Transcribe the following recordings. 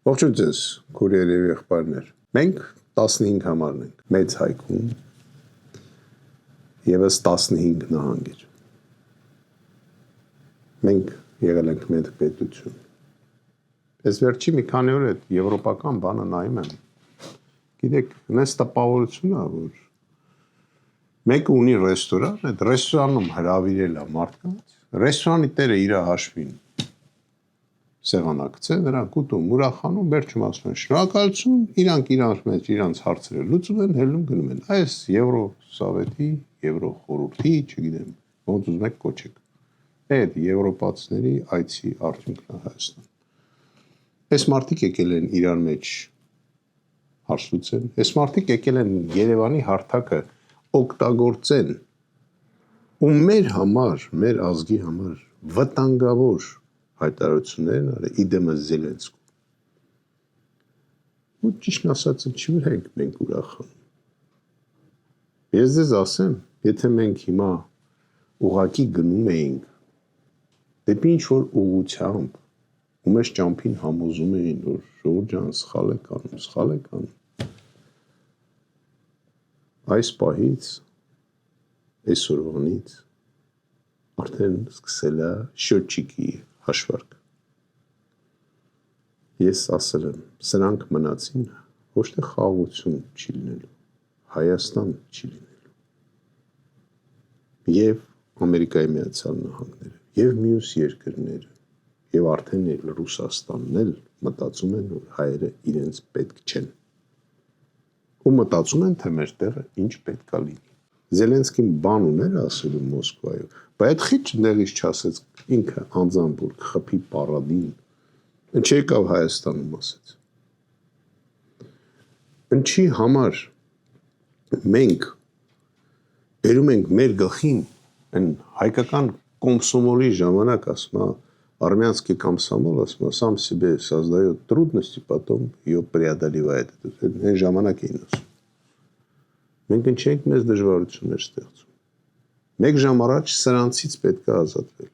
Ողջույն ձեզ, քուրեր եւ եղբայրներ։ Մենք 15 համարն ենք մեծ հայքում եւս 15 նահանգեր։ Մենք եղել ենք մեծ պետություն։ Ես վերջի մի քանի օր այդ եվրոպական բանը նայում եմ։ Գիտեք, նես տպավորություն է, որ մեկը ունի ռեստորան, այդ ռեստորանում հրավիրել է մարդկանց, ռեստորանի տերը իր հաշվին սեղանակցե, նրանք ուտում, ուրախանում, վերջում ասում են շնորհակալություն, իրանք իրանց մեջ իրանց հարցերը լուծում են, հելնում գնում են։ Այս Եվրոսովետի, Եվրոխորհրդի, չգիտեմ, ոնց ուզում եք կոչեք։ Այդ եվրոպացիների այցի արդյունքն է Հայաստան։ Այս մարդիկ եկել են իրար մեջ հարց լուծեն, այս մարդիկ եկել են Երևանի հարթակը օգտագործեն ու մեր համար, մեր ազգի համար վտանգավոր հայտարարություններն արել իդեմը Զելենսկու։ Ու ճիշտ ասած, ինչի՞ վրա ենք մենք ուրախանում։ Ես ձեզ ասեմ, եթե մենք հիմա ուղակի գնում էինք դեպի ինչ-որ ուղղությամբ, ու մեզ ճամփին համոզում էին, որ ժողովուրդ ջան, սխալ եք անում։ Այս պահից, այսօրվանից արդեն սկսել է շոթչիկի հաշվարկ։ Ես ասել եմ, սրանք մնացին ոչ թե խաղաղություն չի լինելու, Հայաստան չի լինելու։ Եվ Ամերիկայի Միացյալ Նահանգները, եւ մյուս երկրները, եւ արդեն էլ Ռուսաստանն էլ մտածում են, որ հայերը իրենց պետք չեն։ Ու մտածում են, թե մեր տեղը ինչ պետքա լինի։ Զելենսկին բան ուներ ասելու Մոսկվայում, բայց այդ խիչ ներից չասեց ինքը անձամբ որ խփի պարադին, ինչի եկավ Հայաստանում ասեց։ Ինչի համար մենք բերում ենք մեր գլխին այն հայկական կոմսոմոլի ժամանակ ասում армянский комсомол ասում сам себе создает трудности, потом ее преодолевает. Այն ժամանակ էին ասում։ Մենք ինչ ենք մեզ դժվարություններ ստեղծում։ Մեկ ժամ առաջ սրանցից պետք է ազատվել։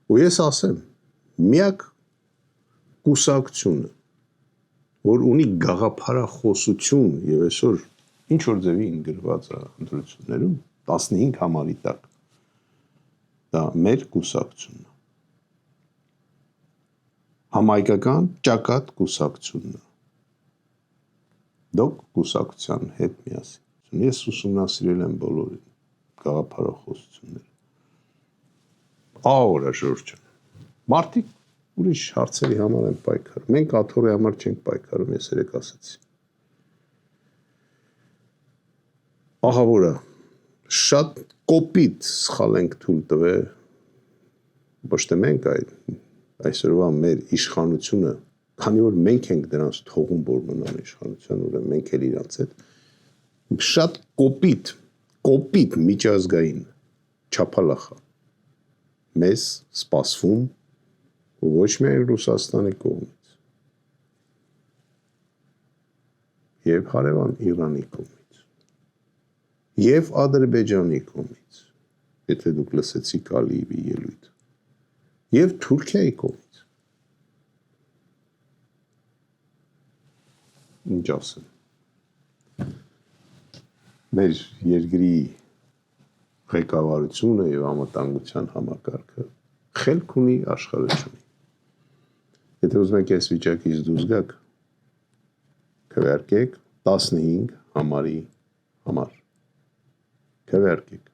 Ու ես ասեմ, միակ կուսակցությունը, որ ունի գաղափարախոսություն եւ այսօր ինչ որ ձևի գրված է ընտրություններում 15 համարի տակ, դա մեր կուսակցությունն է։ Համայկական ճակատ կուսակցությունն է։ Դոկ կուսակցության հետ միասին։ Ես ուսումնասիրել եմ բոլորին գաղափարախոսությունները։ Ահա Ժորժ ջան։ Մարդիկ ուրիշ հարցերի համար են պայքարում։ Մենք աթոռի համար չենք պայքարում, ես երեք ասացի։ Ահա որը շատ կոպիտ սխալ ենք թույլ տվել, ոչ թե մենք այսօրվա մեր իշխանությունը, քանի որ մենք ենք դրանց թողում որ մնան իշխանության, ուրեմն մենք էլ իրանց հետ շատ կոպիտ միջազգային չափալախա մեզ սպասվում ոչ միայն Ռուսաստանի կողմից եւ հարևան Իրանի կողմից եւ Ադրբեջանի կողմից, եթե դուք լսեցիք Ալիևի ելույթը, եւ Թուրքիայի կողմից։ Ինչ ասեմ։ Մեր երկրի ղեկավարությունը եւ անվտանգության համակարգը խելք ունի, աշխարհը չունի։ Եթե ուզում եք այս վիճակից դուրս գաք, քվեարկեք 15 համարի համար։ Քվեարկեք։